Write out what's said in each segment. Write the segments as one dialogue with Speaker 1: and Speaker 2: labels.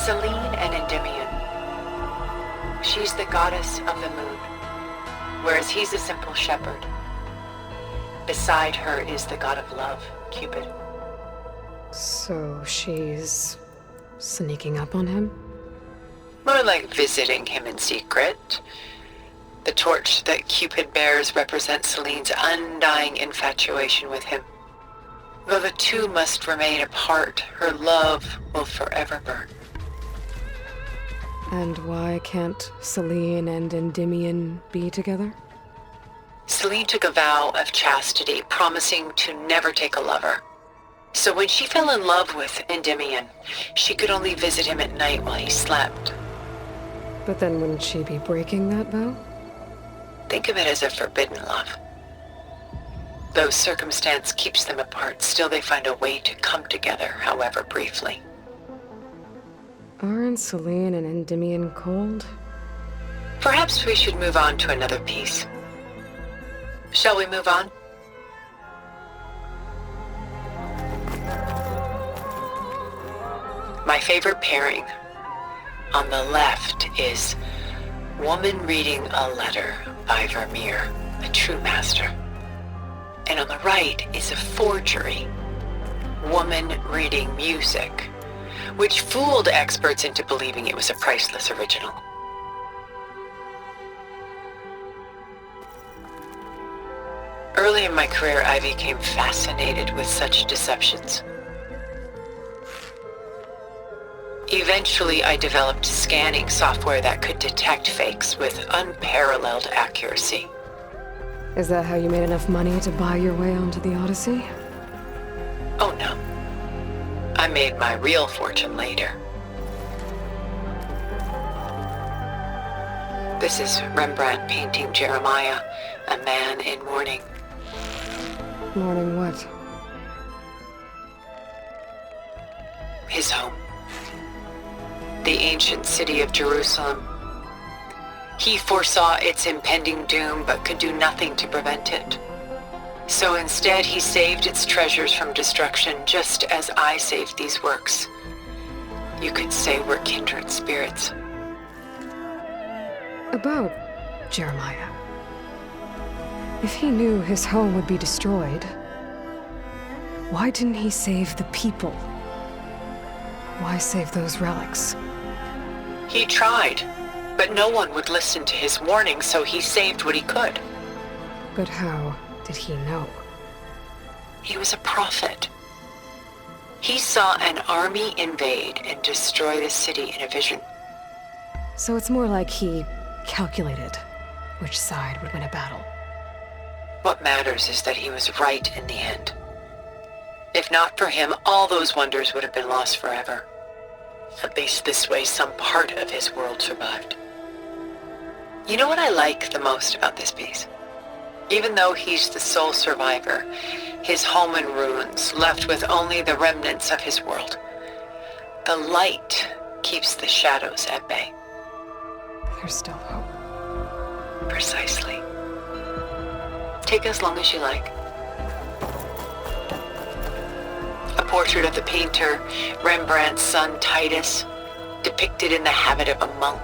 Speaker 1: Selene and Endymion. She's the goddess of the moon, whereas he's a simple shepherd. Beside her is the god of love, Cupid.
Speaker 2: So she's sneaking up on him?
Speaker 1: More like visiting him in secret. The torch that Cupid bears represents Selene's undying infatuation with him. Though the two must remain apart, her love will forever burn.
Speaker 2: And why can't Selene and Endymion be together?
Speaker 1: Selene took a vow of chastity, promising to never take a lover. So when she fell in love with Endymion, she could only visit him at night while he slept.
Speaker 2: But then wouldn't she be breaking that vow?
Speaker 1: Think of it as a forbidden love. Though circumstance keeps them apart, still they find a way to come together, however briefly.
Speaker 2: Aren't Selene and Endymion cold?
Speaker 1: Perhaps we should move on to another piece. Shall we move on? My favorite pairing. On the left is Woman Reading a Letter by Vermeer, a true master. And on the right is a forgery, Woman Reading Music, which fooled experts into believing it was a priceless original. Early in my career, I became fascinated with such deceptions. Eventually, I developed scanning software that could detect fakes with unparalleled accuracy.
Speaker 2: Is that how you made enough money to buy your way onto the Odyssey?
Speaker 1: Oh no. I made my real fortune later. This is Rembrandt painting Jeremiah, a man in mourning.
Speaker 2: Mourning what?
Speaker 1: His home. The ancient city of Jerusalem. He foresaw its impending doom, but could do nothing to prevent it. So instead, he saved its treasures from destruction, just as I saved these works. You could say we're kindred spirits.
Speaker 2: About Jeremiah. If he knew his home would be destroyed, why didn't he save the people? Why save those relics?
Speaker 1: He tried, but no one would listen to his warning, so he saved what he could.
Speaker 2: But how did he know?
Speaker 1: He was a prophet. He saw an army invade and destroy the city in a vision.
Speaker 2: So it's more like he calculated which side would win a battle.
Speaker 1: What matters is that he was right in the end. If not for him, all those wonders would have been lost forever. At least this way, some part of his world survived. You know what I like the most about this piece? Even though he's the sole survivor, his home in ruins, left with only the remnants of his world. The light keeps the shadows at bay.
Speaker 2: There's still hope.
Speaker 1: Precisely. Take as long as you like. A portrait of the painter, Rembrandt's son Titus, depicted in the habit of a monk.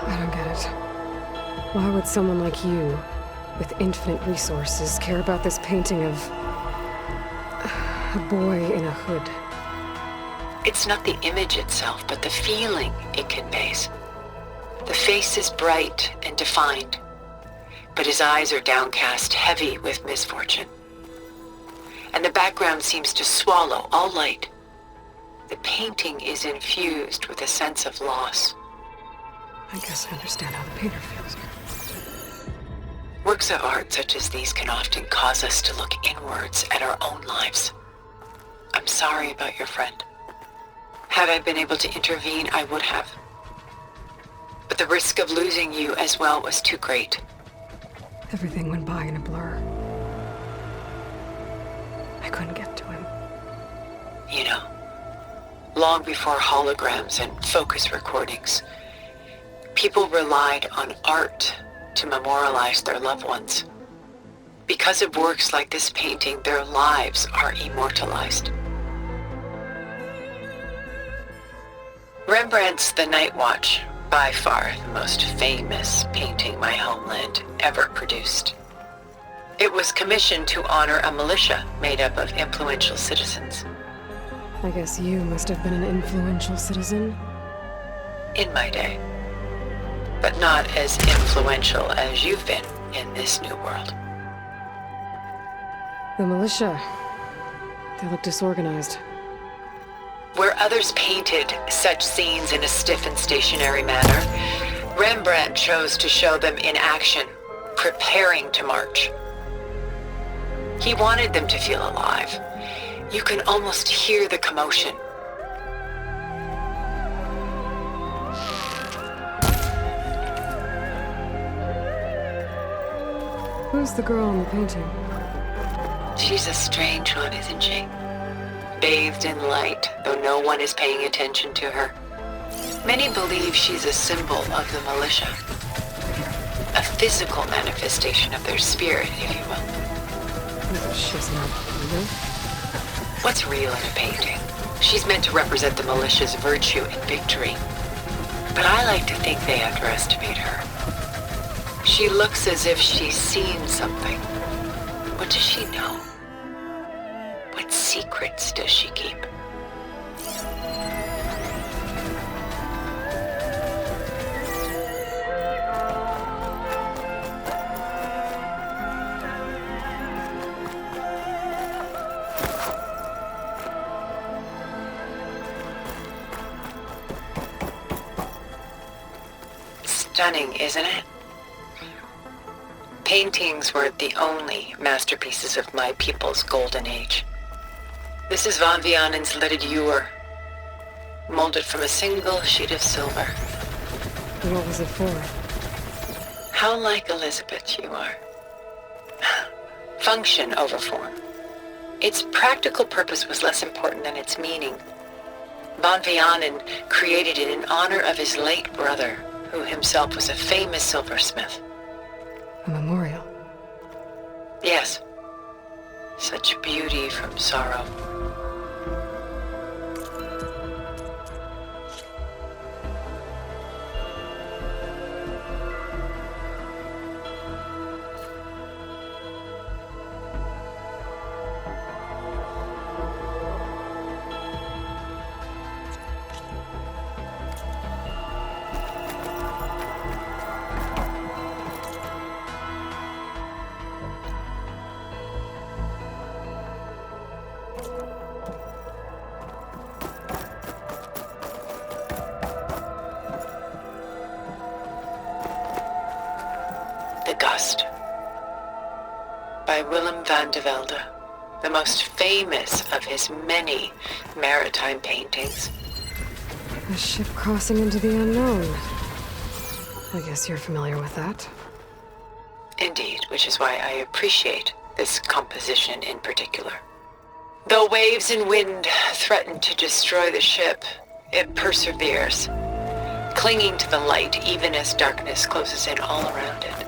Speaker 2: I don't get it. Why would someone like you, with infinite resources, care about this painting of a boy in a hood?
Speaker 1: It's not the image itself, but the feeling it conveys. The face is bright and defined, but his eyes are downcast, heavy with misfortune. And the background seems to swallow all light. The painting is infused with a sense of loss.
Speaker 2: I guess I understand how the painter feels.
Speaker 1: Works of art such as these can often cause us to look inwards at our own lives. I'm sorry about your friend. Had I been able to intervene, I would have. But the risk of losing you as well was too great.
Speaker 2: Everything went by in a blur. I couldn't get to him.
Speaker 1: You know, long before holograms and focus recordings, people relied on art to memorialize their loved ones. Because of works like this painting, their lives are immortalized. Rembrandt's The Night Watch, by far the most famous painting my homeland ever produced. It was commissioned to honor a militia made up of influential citizens.
Speaker 2: I guess you must have been an influential citizen.
Speaker 1: In my day. But not as influential as you've been in this new world.
Speaker 2: The militia. They look disorganized.
Speaker 1: Where others painted such scenes in a stiff and stationary manner, Rembrandt chose to show them in action, preparing to march. He wanted them to feel alive. You can almost hear the commotion.
Speaker 2: Who's the girl in the painting?
Speaker 1: She's a strange one, isn't she? Bathed in light, though no one is paying attention to her. Many believe she's a symbol of the militia. A physical manifestation of their spirit, if you will.
Speaker 2: She's not real.
Speaker 1: What's real in a painting? She's meant to represent the militia's virtue and victory. But I like to think they underestimate her. She looks as if she's seen something. What does she know? What secrets does she keep? Stunning, isn't it? Paintings were the only masterpieces of my people's golden age. This is Von Vianen's Leaded Ewer, molded from a single sheet of silver.
Speaker 2: What was it for?
Speaker 1: How like Elizabeth you are. Function over form. Its practical purpose was less important than its meaning. Von Vianen created it in honor of his late brother, who himself was a famous silversmith.
Speaker 2: A memorial?
Speaker 1: Yes. Such beauty from sorrow. The Gust, by Willem van de Velde, the most famous of his many maritime paintings.
Speaker 2: A ship crossing into the unknown. I guess you're familiar with that.
Speaker 1: Indeed, which is why I appreciate this composition in particular. Though waves and wind threaten to destroy the ship, it perseveres, clinging to the light even as darkness closes in all around it.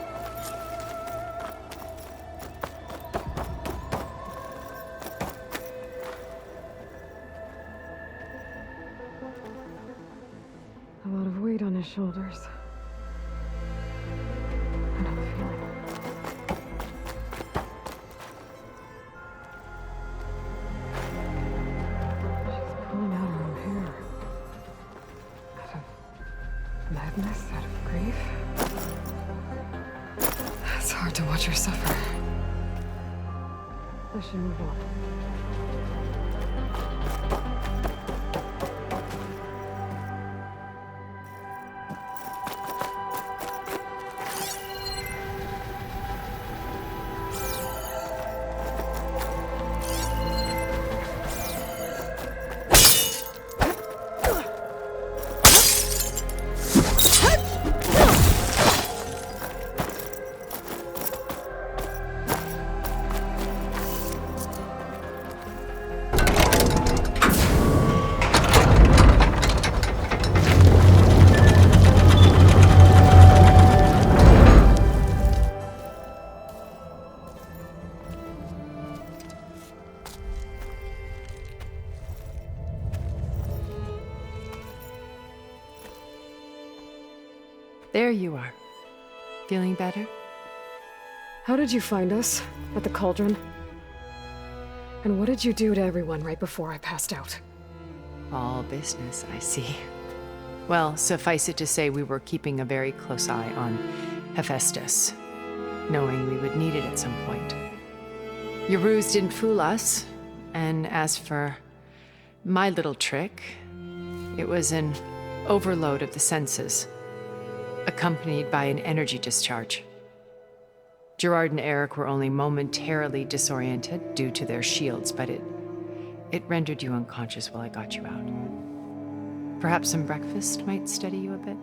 Speaker 2: A lot of weight on his shoulders. I know the feeling. She's pulling out her own hair. Out of madness, out of grief. It's hard to watch her suffer. I should move on.
Speaker 3: There you are. Feeling better?
Speaker 2: How did you find us? At the Cauldron? And what did you do to everyone right before I passed out?
Speaker 3: All business, I see. Well, suffice it to say we were keeping a very close eye on Hephaestus, knowing we would need it at some point. Your ruse didn't fool us, and as for my little trick, it was an overload of the senses, accompanied by an energy discharge. Gerard and Eric were only momentarily disoriented due to their shields, but it rendered you unconscious while I got you out. Perhaps some breakfast might steady you a bit?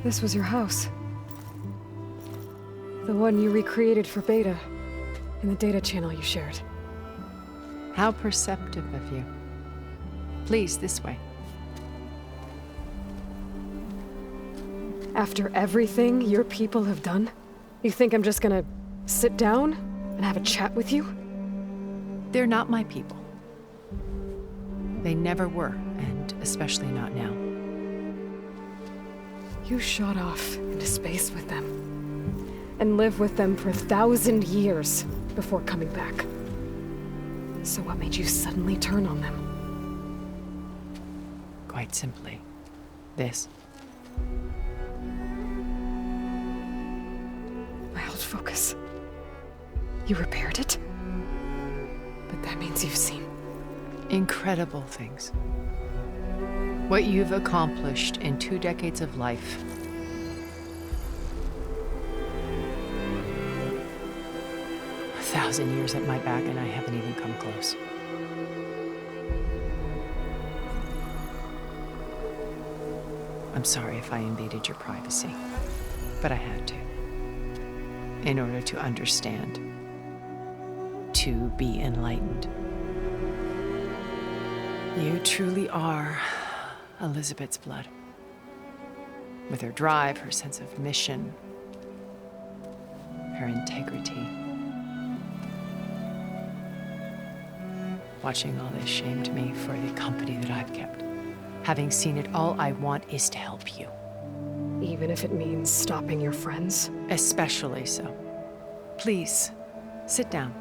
Speaker 2: This was your house. The one you recreated for Beta, in the data channel you shared.
Speaker 3: How perceptive of you. Please, this way.
Speaker 2: After everything your people have done, you think I'm just gonna sit down and have a chat with you?
Speaker 3: They're not my people. They never were, and especially not now.
Speaker 2: You shot off into space with them, and lived with them for 1,000 years before coming back. So what made you suddenly turn on them?
Speaker 3: Quite simply, this.
Speaker 2: My old focus. You repaired it? But that means you've seen
Speaker 3: Incredible things. What you've accomplished in 2 decades of life. A 1,000 years at my back and I haven't even come close. I'm sorry if I invaded your privacy, but I had to. In order to understand. To be enlightened. You truly are Elizabeth's blood. With her drive, her sense of mission, her integrity. Watching all this shamed me for the company that I've kept. Having seen it, all I want is to help you.
Speaker 2: even if it means stopping your friends?
Speaker 3: Especially so. Please, sit down.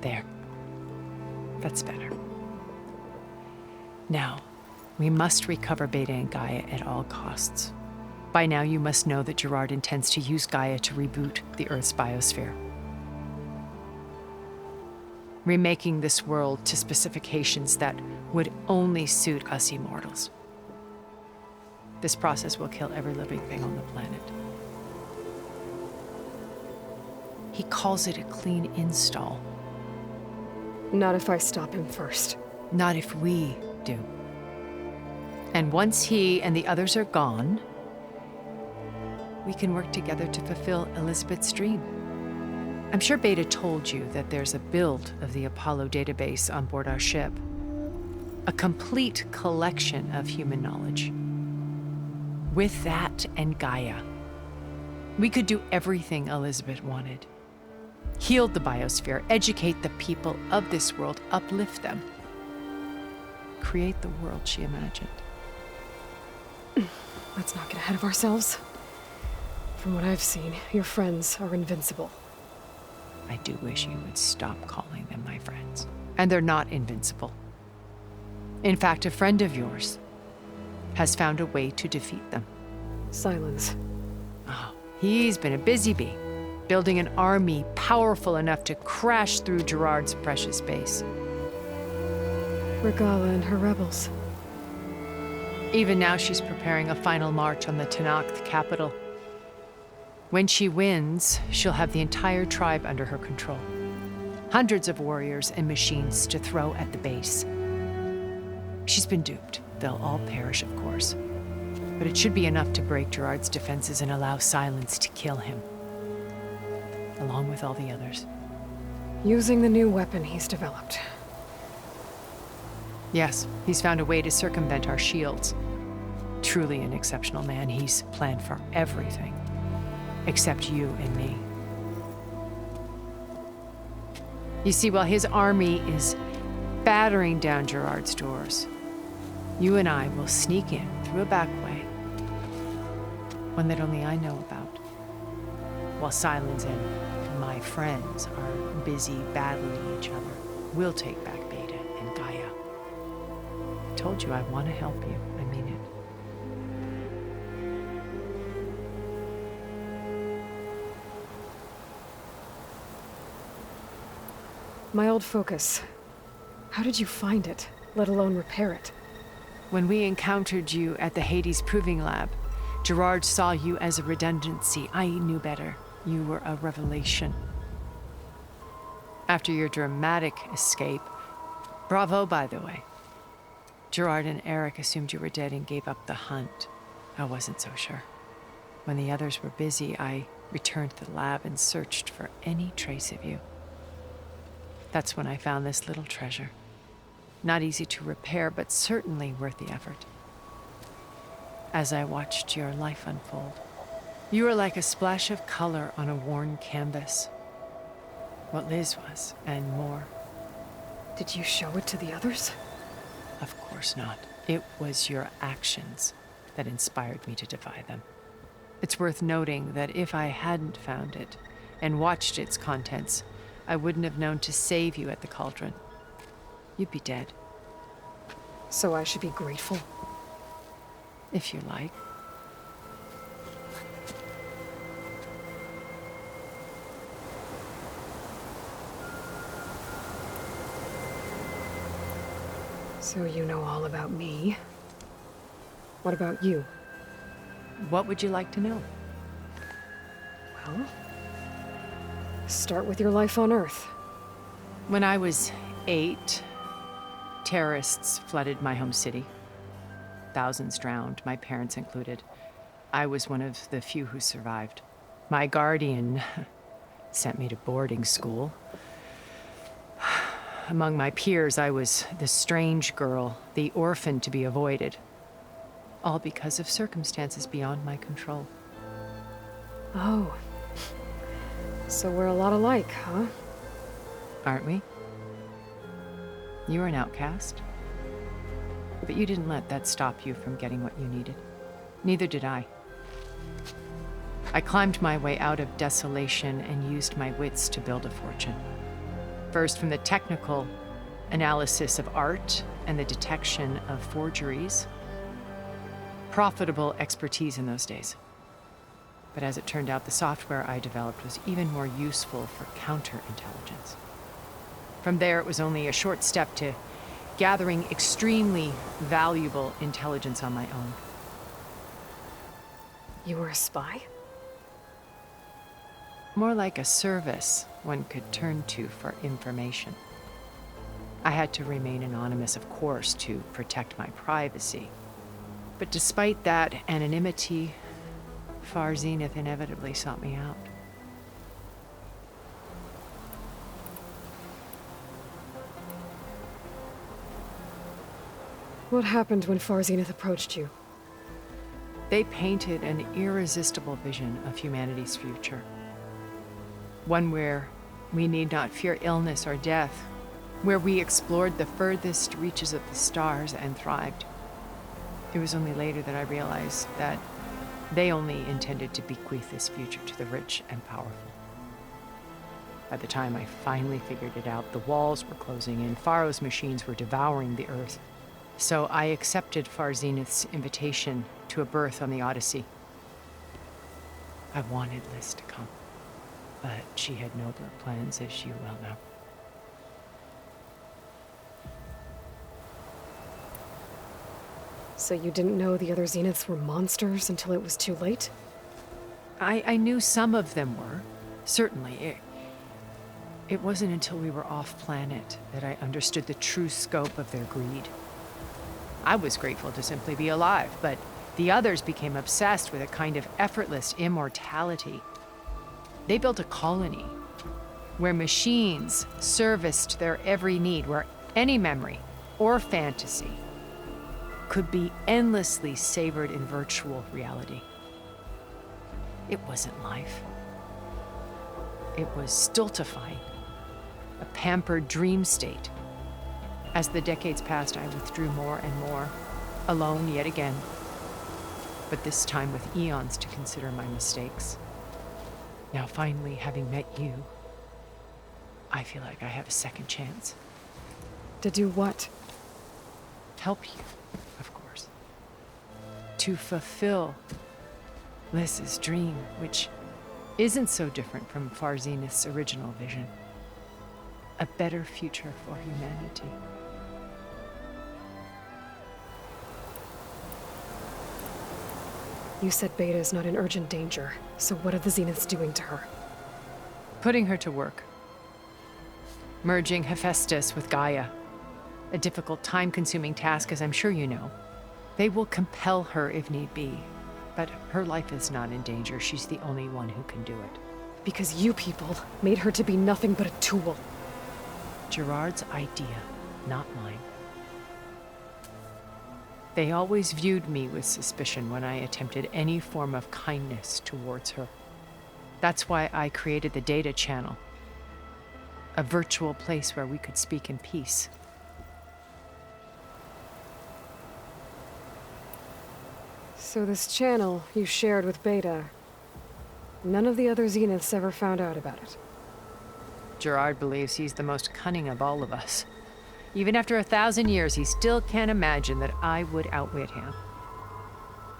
Speaker 3: There. That's better. Now, we must recover Beta and Gaia at all costs. By now, you must know that Gerard intends to use Gaia to reboot the Earth's biosphere. Remaking this world to specifications that would only suit us immortals. This process will kill every living thing on the planet. He calls it a clean install.
Speaker 2: Not if I stop him first.
Speaker 3: Not if we do. And once he and the others are gone, we can work together to fulfill Elizabeth's dream. I'm sure Beta told you that there's a build of the Apollo database on board our ship. A complete collection of human knowledge. With that and Gaia, we could do everything Elizabeth wanted. Heal the biosphere, educate the people of this world, uplift them. Create the world she imagined.
Speaker 2: Let's not get ahead of ourselves. From what I've seen, your friends are invincible.
Speaker 3: I do wish you would stop calling them my friends. And they're not invincible. In fact, a friend of yours has found a way to defeat them.
Speaker 2: Silence.
Speaker 3: Oh, he's been a busy bee, building an army powerful enough to crash through Gerard's precious base.
Speaker 2: Regala and her rebels.
Speaker 3: Even now, she's preparing a final march on the Tenakth capital. When she wins, she'll have the entire tribe under her control. Hundreds of warriors and machines to throw at the base. She's been duped. They'll all perish, of course. But it should be enough to break Gerard's defenses and allow Silence to kill him. Along with all the others.
Speaker 2: Using the new weapon he's developed.
Speaker 3: Yes, he's found a way to circumvent our shields. Truly an exceptional man. He's planned for everything. Except you and me. You see, while his army is battering down Gerard's doors, you and I will sneak in through a back way, one that only I know about, while Sylens and my friends are busy battling each other. We'll take back Beta and Gaia. I told you I want to help you. I mean it.
Speaker 2: My old focus. How did you find it, let alone repair it?
Speaker 3: When we encountered you at the Hades Proving Lab, Gerard saw you as a redundancy. I knew better. You were a revelation. After your dramatic escape, bravo, by the way. Gerard and Eric assumed you were dead and gave up the hunt. I wasn't so sure. When the others were busy, I returned to the lab and searched for any trace of you. That's when I found this little treasure. Not easy to repair, but certainly worth the effort. As I watched your life unfold, you were like a splash of color on a worn canvas. What Liz was, and more.
Speaker 2: Did you show it to the others?
Speaker 3: Of course not. It was your actions that inspired me to defy them. It's worth noting that if I hadn't found it and watched its contents, I wouldn't have known to save you at the cauldron. You'd be dead.
Speaker 2: So I should be grateful?
Speaker 3: If you like.
Speaker 2: So you know all about me. What about you?
Speaker 3: What would you like to know?
Speaker 2: Well, start with your life on Earth.
Speaker 3: When I was 8, terrorists flooded my home city. Thousands drowned, my parents included. I was one of the few who survived. My guardian sent me to boarding school. Among my peers, I was the strange girl, the orphan to be avoided. All because of circumstances beyond my control.
Speaker 2: Oh. So we're a lot alike, huh?
Speaker 3: Aren't we? You were an outcast. But you didn't let that stop you from getting what you needed. Neither did I. I climbed my way out of desolation and used my wits to build a fortune. First, from the technical analysis of art and the detection of forgeries. Profitable expertise in those days. But as it turned out, the software I developed was even more useful for counterintelligence. From there, it was only a short step to gathering extremely valuable intelligence on my own.
Speaker 2: You were a spy?
Speaker 3: More like a service one could turn to for information. I had to remain anonymous, of course, to protect my privacy. But despite that anonymity, Far Zenith inevitably sought me out.
Speaker 2: What happened when Far Zenith approached you?
Speaker 3: They painted an irresistible vision of humanity's future. One where we need not fear illness or death, where we explored the furthest reaches of the stars and thrived. It was only later that I realized that they only intended to bequeath this future to the rich and powerful. By the time I finally figured it out, the walls were closing in, Pharaoh's machines were devouring the earth. So I accepted Far Zenith's invitation to a berth on the Odyssey. I wanted Liz to come, but she had nobler plans, as you well know.
Speaker 2: So you didn't know the other Zeniths were monsters until it was too late?
Speaker 3: I knew some of them were, certainly. It wasn't until we were off-planet that I understood the true scope of their greed. I was grateful to simply be alive, but the others became obsessed with a kind of effortless immortality. They built a colony, where machines serviced their every need, where any memory or fantasy could be endlessly savored in virtual reality. It wasn't life. It was stultifying, a pampered dream state. As the decades passed, I withdrew more and more, alone yet again, but this time with eons to consider my mistakes. Now finally, having met you, I feel like I have a second chance.
Speaker 2: To do what?
Speaker 3: Help you, of course. To fulfill Liz's dream, which isn't so different from Far Zenith's original vision. A better future for humanity.
Speaker 2: You said Beta is not in urgent danger, so what are the Zeniths doing to her?
Speaker 3: Putting her to work. Merging Hephaestus with Gaia. A difficult, time-consuming task, as I'm sure you know. They will compel her if need be, but her life is not in danger. She's the only one who can do it.
Speaker 2: Because you people made her to be nothing but a tool.
Speaker 3: Gerard's idea, not mine. They always viewed me with suspicion when I attempted any form of kindness towards her. That's why I created the data channel. A virtual place where we could speak in peace.
Speaker 2: So this channel you shared with Beta, none of the other Zeniths ever found out about it.
Speaker 3: Gerard believes he's the most cunning of all of us. Even after 1,000 years, he still can't imagine that I would outwit him.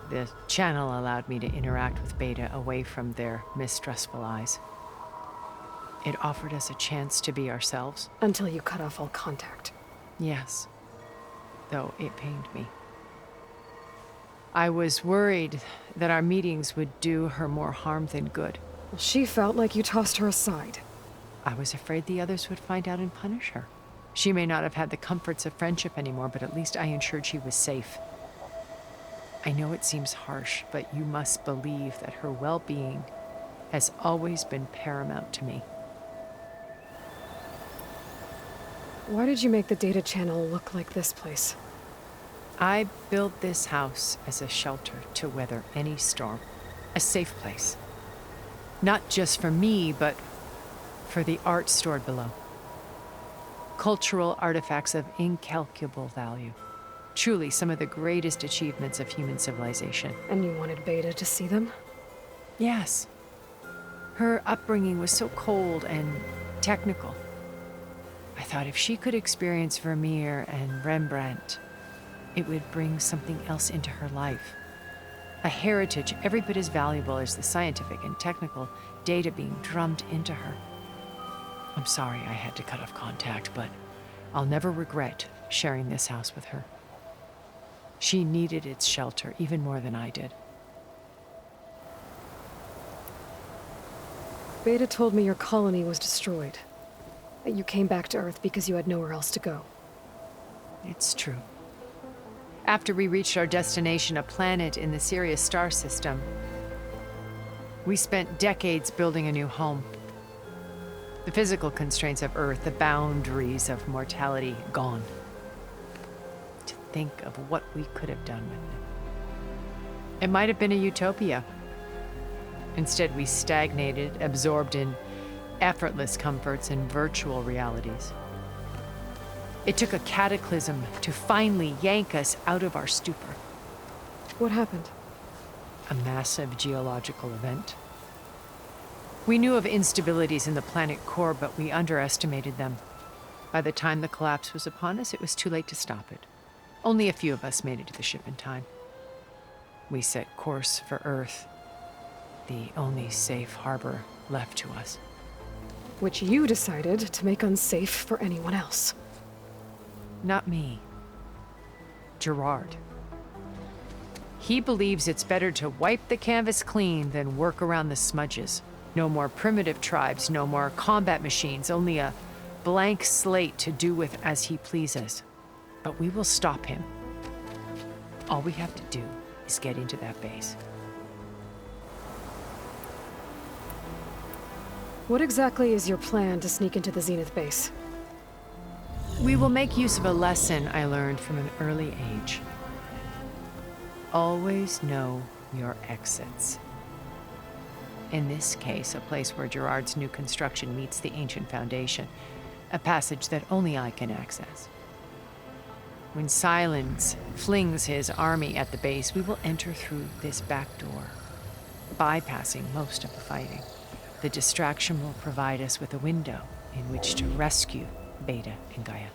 Speaker 3: The channel allowed me to interact with Beta away from their mistrustful eyes. It offered us a chance to be ourselves.
Speaker 2: Until you cut off all contact.
Speaker 3: Yes, though it pained me. I was worried that our meetings would do her more harm than good.
Speaker 2: Well, she felt like you tossed her aside.
Speaker 3: I was afraid the others would find out and punish her. She may not have had the comforts of friendship anymore, but at least I ensured she was safe. I know it seems harsh, but you must believe that her well-being has always been paramount to me.
Speaker 2: Why did you make the data channel look like this place?
Speaker 3: I built this house as a shelter to weather any storm. A safe place. Not just for me, but for the art stored below. Cultural artifacts of incalculable value. Truly some of the greatest achievements of human civilization.
Speaker 2: And you wanted Beta to see them?
Speaker 3: Yes. Her upbringing was so cold and technical. I thought if she could experience Vermeer and Rembrandt, it would bring something else into her life. A heritage every bit as valuable as the scientific and technical data being drummed into her. I'm sorry I had to cut off contact, but I'll never regret sharing this house with her. She needed its shelter even more than I did.
Speaker 2: Beta told me your colony was destroyed. That you came back to Earth because you had nowhere else to go.
Speaker 3: It's true. After we reached our destination, a planet in the Sirius star system, we spent decades building a new home. The physical constraints of Earth, the boundaries of mortality, gone. To think of what we could have done with it. It might have been a utopia. Instead, we stagnated, absorbed in effortless comforts and virtual realities. It took a cataclysm to finally yank us out of our stupor.
Speaker 2: What happened?
Speaker 3: A massive geological event. We knew of instabilities in the planet core, but we underestimated them. By the time the collapse was upon us, it was too late to stop it. Only a few of us made it to the ship in time. We set course for Earth, the only safe harbor left to us.
Speaker 2: Which you decided to make unsafe for anyone else.
Speaker 3: Not me. Gerard. He believes it's better to wipe the canvas clean than work around the smudges. No more primitive tribes, no more combat machines, only a blank slate to do with as he pleases. But we will stop him. All we have to do is get into that base.
Speaker 2: What exactly is your plan to sneak into the Zenith base?
Speaker 3: We will make use of a lesson I learned from an early age. Always know your exits. In this case, a place where Gerard's new construction meets the ancient foundation, a passage that only I can access. When Silence flings his army at the base, we will enter through this back door, bypassing most of the fighting. The distraction will provide us with a window in which to rescue Beta and Gaia.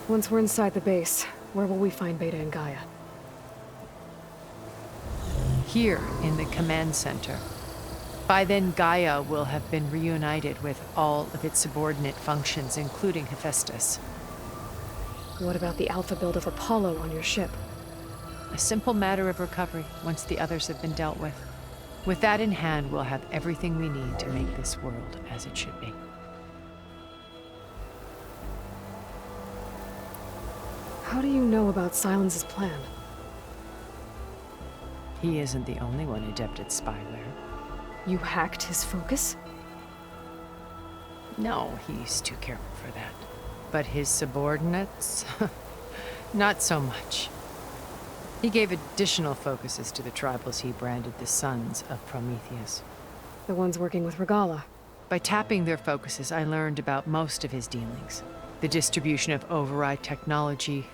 Speaker 2: Once we're inside the base, where will we find Beta and Gaia?
Speaker 3: Here in the command center. By then, Gaia will have been reunited with all of its subordinate functions, including Hephaestus.
Speaker 2: What about the Alpha build of Apollo on your ship?
Speaker 3: A simple matter of recovery once the others have been dealt with. With that in hand, we'll have everything we need to make this world as it should be.
Speaker 2: How do you know about Silence's plan?
Speaker 3: He isn't the only one adept at spyware.
Speaker 2: You hacked his focus?
Speaker 3: No, he's too careful for that. But his subordinates? Not so much. He gave additional focuses to the tribals he branded the Sons of Prometheus.
Speaker 2: The ones working with Regalla.
Speaker 3: By tapping their focuses, I learned about most of his dealings. The distribution of override technology,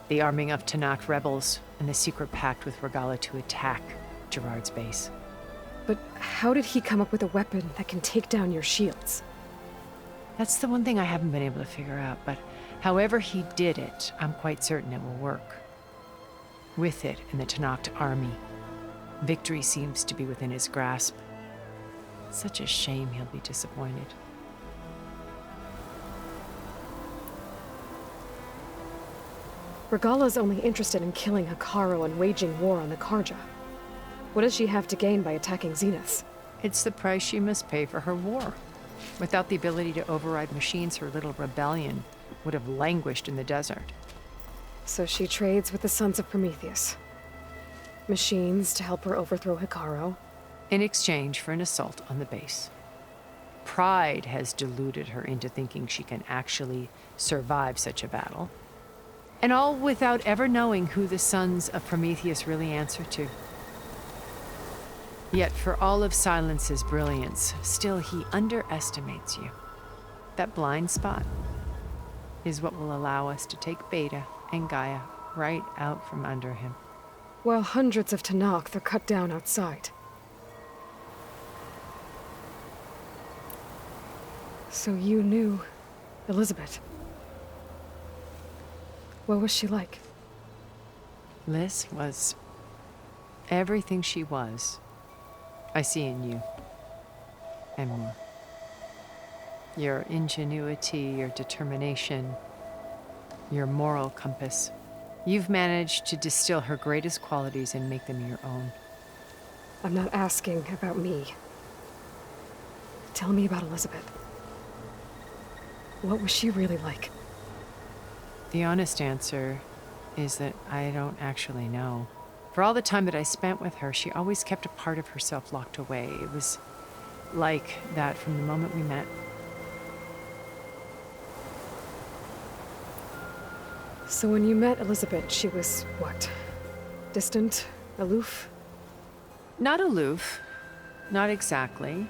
Speaker 3: the arming of Tanakh rebels, and the secret pact with Regalla to attack Gerard's base.
Speaker 2: But how did he come up with a weapon that can take down your shields?
Speaker 3: That's the one thing I haven't been able to figure out, but however he did it, I'm quite certain it will work. With it and the Tanakh army, victory seems to be within his grasp. Such a shame he'll be disappointed.
Speaker 2: Regalla's only interested in killing Hekarro and waging war on the Karja. What does she have to gain by attacking Zeniths?
Speaker 3: It's the price she must pay for her war. Without the ability to override machines, her little rebellion would have languished in the desert.
Speaker 2: So she trades with the Sons of Prometheus. Machines to help her overthrow Hekarro.
Speaker 3: In exchange for an assault on the base. Pride has deluded her into thinking she can actually survive such a battle. And all without ever knowing who the Sons of Prometheus really answer to. Yet for all of Silence's brilliance, still he underestimates you. That blind spot is what will allow us to take Beta and Gaia right out from under him.
Speaker 2: While hundreds of Tanakh are cut down outside. So you knew Elizabeth. What was she like?
Speaker 3: Liz was everything she was. I see in you. And more. Your ingenuity, your determination, your moral compass. You've managed to distill her greatest qualities and make them your own.
Speaker 2: I'm not asking about me. Tell me about Elizabeth. What was she really like?
Speaker 3: The honest answer is that I don't actually know. For all the time that I spent with her, she always kept a part of herself locked away. It was like that from the moment we met.
Speaker 2: So when you met Elizabeth, she was what? Distant? Aloof?
Speaker 3: Not aloof. Not exactly.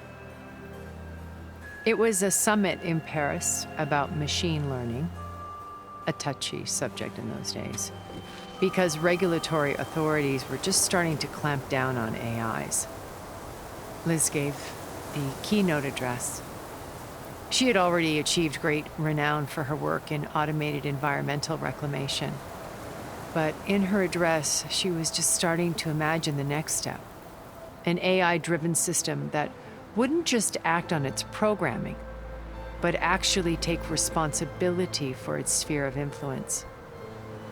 Speaker 3: It was a summit in Paris about machine learning. A touchy subject in those days. Because regulatory authorities were just starting to clamp down on AIs. Liz gave the keynote address. She had already achieved great renown for her work in automated environmental reclamation. But in her address, she was just starting to imagine the next step. An AI-driven system that wouldn't just act on its programming, but actually take responsibility for its sphere of influence.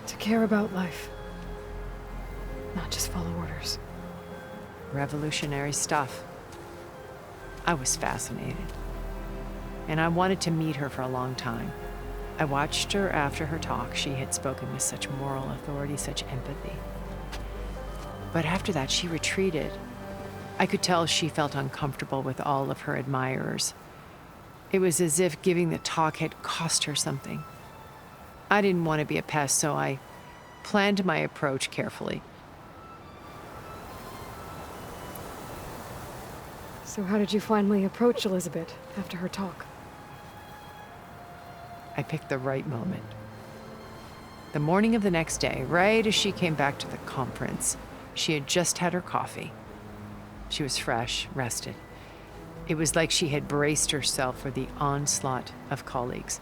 Speaker 2: To care about life. Not just follow orders.
Speaker 3: Revolutionary stuff. I was fascinated. And I wanted to meet her for a long time. I watched her after her talk. She had spoken with such moral authority, such empathy. But after that, she retreated. I could tell she felt uncomfortable with all of her admirers. It was as if giving the talk had cost her something. I didn't want to be a pest, so I planned my approach carefully.
Speaker 2: So how did you finally approach Elizabeth after her talk?
Speaker 3: I picked the right moment. The morning of the next day, right as she came back to the conference, she had just had her coffee. She was fresh, rested. It was like she had braced herself for the onslaught of colleagues.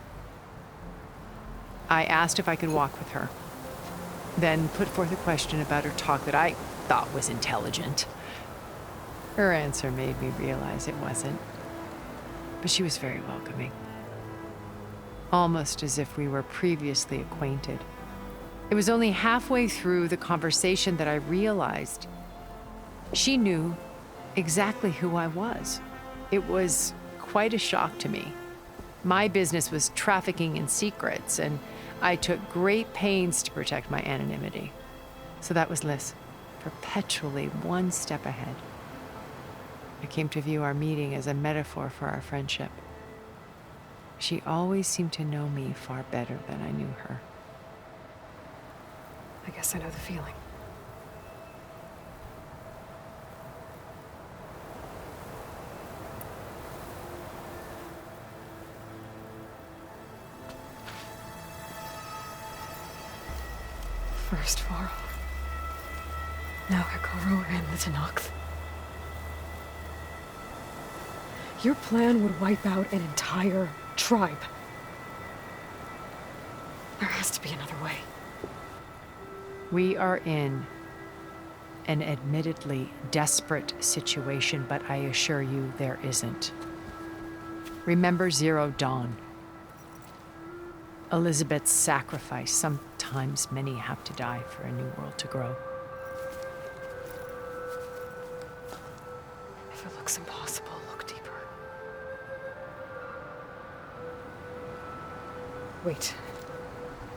Speaker 3: I asked if I could walk with her, then put forth a question about her talk that I thought was intelligent. Her answer made me realize it wasn't, but she was very welcoming, almost as if we were previously acquainted. It was only halfway through the conversation that I realized she knew exactly who I was. It was quite a shock to me. My business was trafficking in secrets, and I took great pains to protect my anonymity. So that was Liz, perpetually one step ahead. I came to view our meeting as a metaphor for our friendship. She always seemed to know me far better than I knew her.
Speaker 2: I guess I know the feeling. First Varl, now Hekarro and the Tenakth. Your plan would wipe out an entire tribe. There has to be another way.
Speaker 3: We are in an admittedly desperate situation, but I assure you there isn't. Remember Zero Dawn. Elizabeth's sacrifice. Sometimes many have to die for a new world to grow.
Speaker 2: If it looks impossible, look deeper. Wait.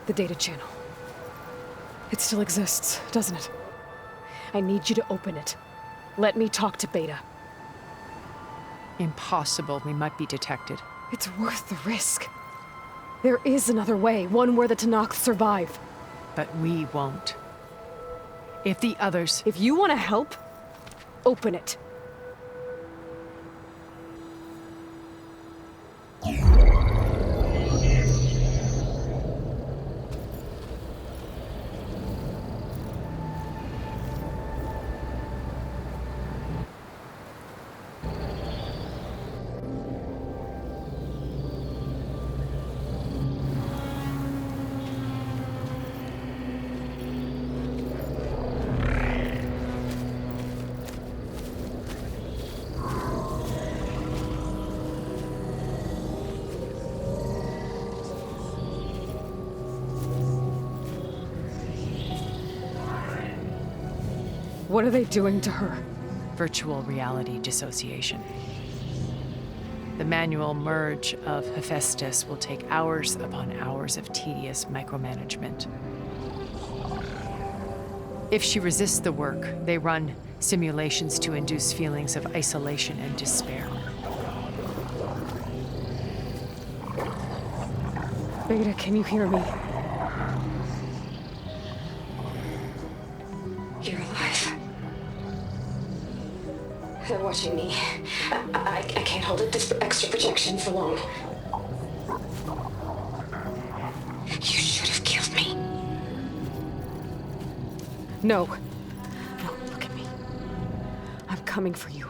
Speaker 2: The data channel. It still exists, doesn't it? I need you to open it. Let me talk to Beta.
Speaker 3: Impossible. We might be detected.
Speaker 2: It's worth the risk. There is another way, one where the Tenakth survive.
Speaker 3: But we won't. If the others...
Speaker 2: If you want to help, open it. What are they doing to her?
Speaker 3: Virtual reality dissociation. The manual merge of Hephaestus will take hours upon hours of tedious micromanagement. If she resists the work, they run simulations to induce feelings of isolation and despair.
Speaker 2: Beta, can you hear me?
Speaker 4: You're alive. They're watching me. I can't hold it this extra projection for long. You should have killed me.
Speaker 2: No. No, look at me. I'm coming for you.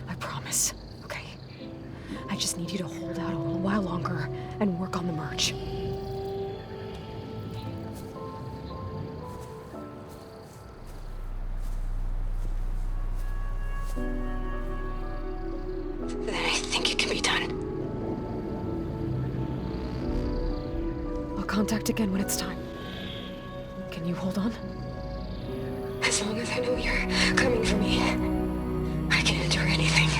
Speaker 2: I promise, okay? I just need you to hold out a little while longer and work on the merge.
Speaker 4: Then I think it can be done.
Speaker 2: I'll contact again when it's time. Can you hold on?
Speaker 4: As long as I know you're coming for me, I can endure anything.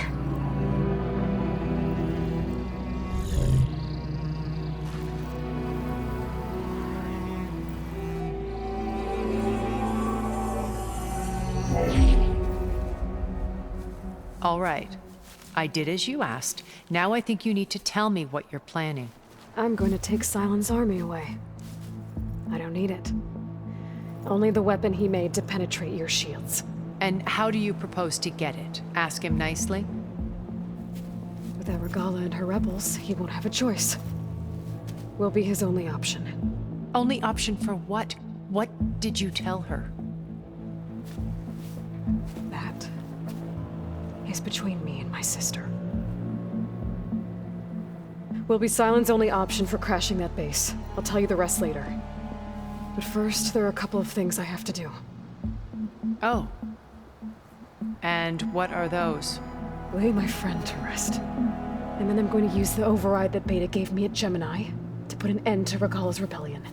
Speaker 3: All right. I did as you asked. Now I think you need to tell me what you're planning.
Speaker 2: I'm going to take Sylens' army away. I don't need it. Only the weapon he made to penetrate your shields.
Speaker 3: And how do you propose to get it? Ask him nicely?
Speaker 2: Without Regalla and her rebels, he won't have a choice. We'll be his only option.
Speaker 3: Only option for what? What did you tell her?
Speaker 2: That is between me and my sister. Will be Sylens' only option for crashing that base. I'll tell you the rest later. But first, there are a couple of things I have to do.
Speaker 3: Oh. And what are those?
Speaker 2: Lay my friend to rest. And then I'm going to use the override that Beta gave me at Gemini to put an end to Regalla's rebellion.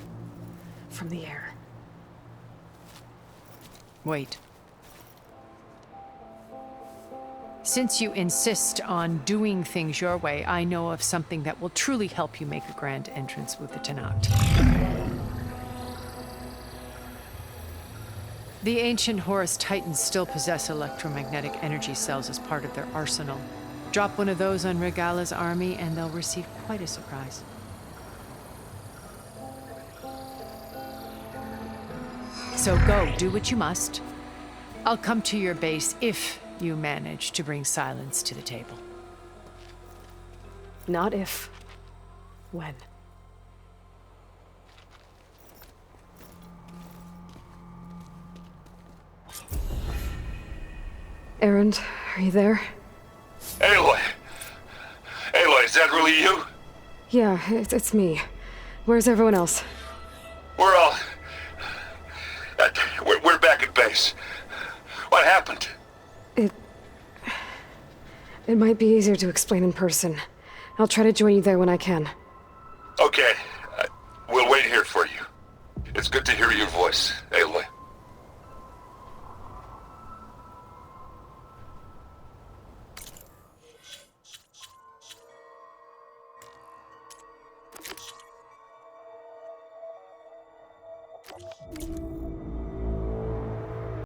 Speaker 2: From the air.
Speaker 3: Wait. Since you insist on doing things your way, I know of something that will truly help you make a grand entrance with the Tenakth. The ancient Horus Titans still possess electromagnetic energy cells as part of their arsenal. Drop one of those on Regalla's army and they'll receive quite a surprise. So go, do what you must. I'll come to your base if you manage to bring Sylens to the table.
Speaker 2: Not if. When. Erend, are you there?
Speaker 5: Aloy! Aloy, is that really you?
Speaker 2: Yeah, it's me. Where's everyone else?
Speaker 5: We're all... We're back at base. What happened?
Speaker 2: It might be easier to explain in person. I'll try to join you there when I can.
Speaker 5: Okay. We'll wait here for you. It's good to hear your voice, Aloy.